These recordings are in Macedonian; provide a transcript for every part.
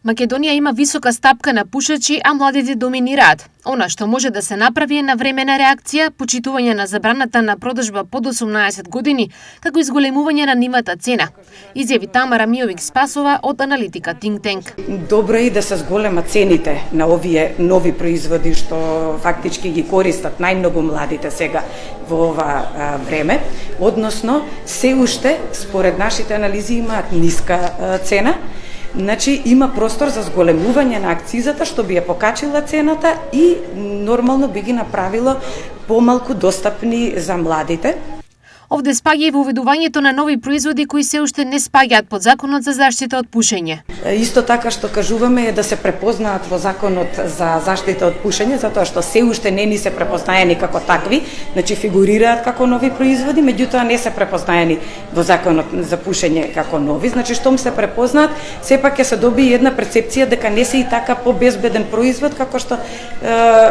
Македонија има висока стапка на пушачи, а младите доминираат. Она што може да се направи е навремена реакција, почитување на забраната на продажба под 18 години, како изголемување на нивната цена, изјави Тамара Мијовик-Спасова од аналитика Think Tank. Добро е да се зголемат цените на овие нови производи што фактички ги користат најмногу младите сега во ова време, односно се уште според нашите анализи имаат ниска цена. Значи има простор за зголемување на акцизата што би ја покачила цената и нормално би ги направило помалку достапни за младите. Овде спаѓа и воведувањето на нови производи кои се уште не спаѓаат под законот за заштита од пушење. Исто така што кажуваме е да се препознаат во законот за заштита од пушење, затоа што се уште не ни се препознаени како такви, значи фигурираат како нови производи, меѓутоа не се препознаени во законот за пушење како нови. Значи штом се препознаат, сепак ќе се добие една перцепција дека не се и така побезбеден производ како што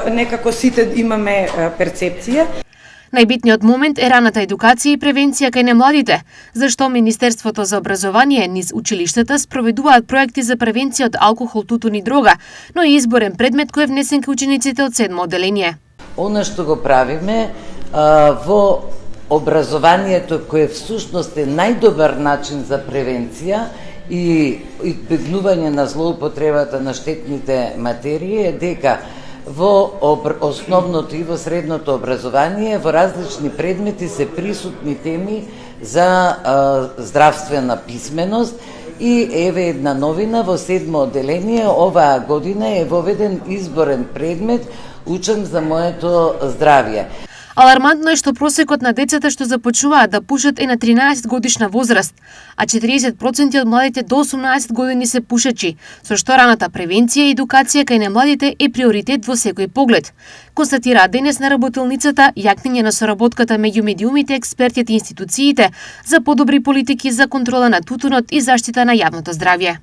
некако сите имаме перцепција. Најбитниот момент е раната едукација и превенција кај немладите, зашто Министерството за образование низ училиштата спроведуваат проекти за превенција од алкохол, тутун и дрога, но и изборен предмет кој е внесен кај учениците од 7 одделение. Она што го правиме во образованието, кој всушност е најдобар начин за превенција и избегнување на злоупотребата на штетните материи, е дека во основното и во средното образование во различни предмети се присутни теми за здравствена писменост и еве една новина во 7 одделение оваа година е воведен изборен предмет Учам за моето здравје. Алармантно е што просекот на децата што започнуваат да пушат е на 13 годишна возраст, а 40% од младите до 18 години се пушачи, со што раната превенција и едукација кај немладите е приоритет во секој поглед. Констатира денес на работилницата јакнење на соработката меѓу медиумите, експертите и институциите за подобри политики за контрола на тутунот и заштита на јавното здравје.